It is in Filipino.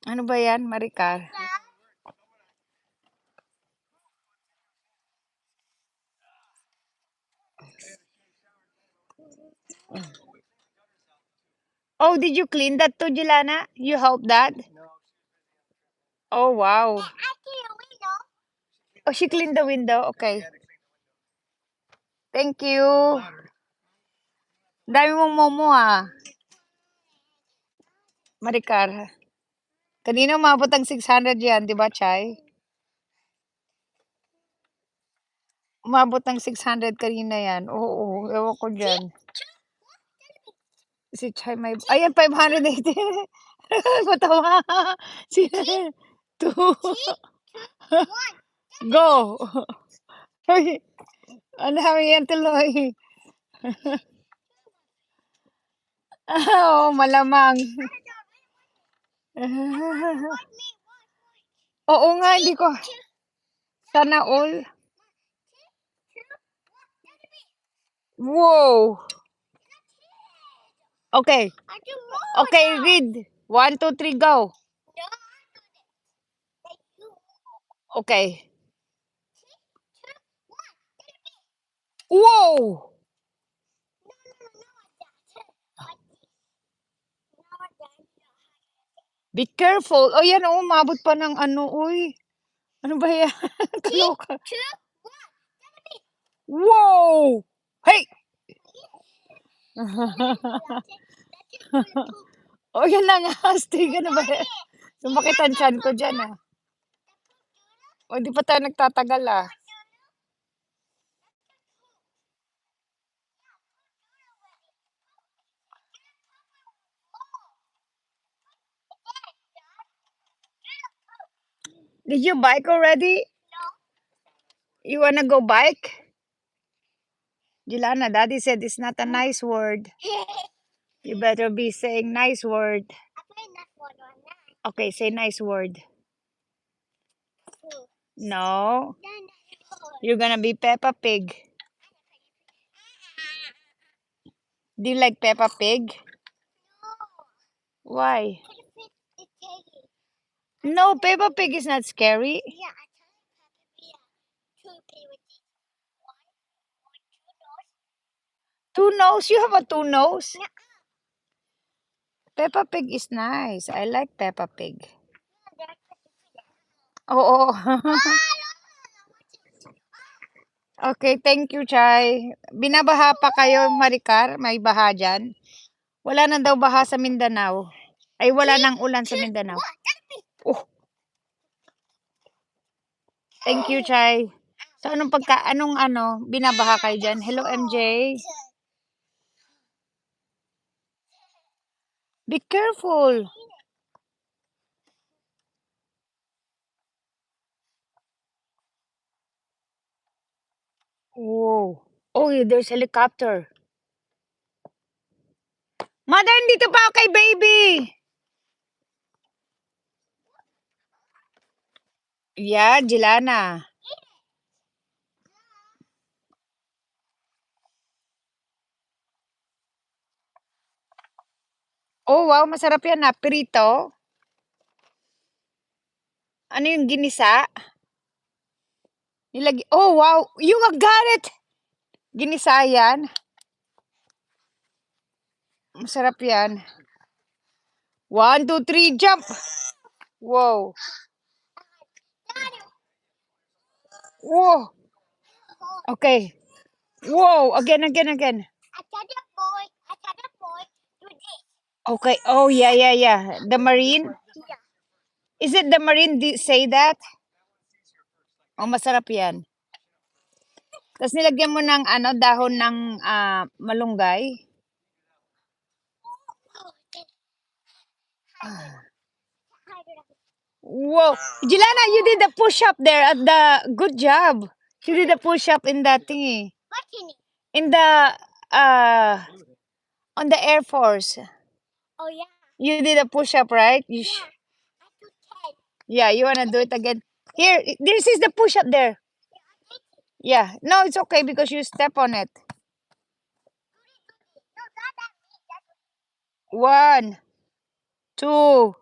Ano ba yan, Maricar? Oh, did you clean that too, Jelana? You helped that? Oh, wow. Oh, she cleaned the window. Okay. Thank you. Dami mong momo ah, Maricar. Kanina umabot ang 600 yan, di ba, Chay? Umabot ng 600 kanina yan. Oo, ewan ko dyan. Si Chay may... Ayan, 580. Matawa. Si... Two. Go. Hoy, ano yan tuloy? Oo, malamang. Oo nga, hindi ko. Sana all. Wow. Okay. Okay, read. 1, 2, 3, go. Okay. Wow! Be careful. Oh, yan, oh, umabot pa ng ano, uy. Ano ba yan? Kaloka. Wow! Hey! Oh, yan na nga. Astig, ano ba yan? Sumakit ang tiyan ko dyan, ah. O, di pa tayo nagtatagal, ah. Did you bike already? You wanna go bike? Jelana, Daddy said it's not a nice word. You better be saying nice word. Okay, say nice word. No. You're gonna be Peppa Pig. Do you like Peppa Pig? Why? No, Peppa Pig is not scary. Two nose? You have a two nose? Peppa Pig is nice. I like Peppa Pig. Oo. Okay, thank you, Chay. Binabaha pa kayo, Maricar? May baha dyan? Wala na daw baha sa Mindanao. Ay, wala nang ulan sa Mindanao. Oh, thank you, Chay. So, anong binabaha kayo dyan? Hello, MJ. Be careful. Whoa. Oh, there's helicopter. Mother, dito pa ako kay baby. Yeah, Jelana. Oh, wow, masarap yan na. Prito. Ano yung ginisa? Oh, wow. You got it. Ginisa yan. Masarap yan. 1, 2, 3, jump. Wow. Whoa. Okay. Whoa. Again. Okay. Oh, yeah. The Marine? Is it the Marine say that? Oh, masarap yan. Tapos nilagyan mo ng dahon ng malunggay. Whoa. Jelana, you did the push-up there at the... Good job. You did the push-up in that thingy. In the... on the Air Force. Oh, yeah. You did a push-up, right? Yeah, you wanna do it again? Here, this is the push-up there. Yeah. No, it's okay because you step on it. 1, 2,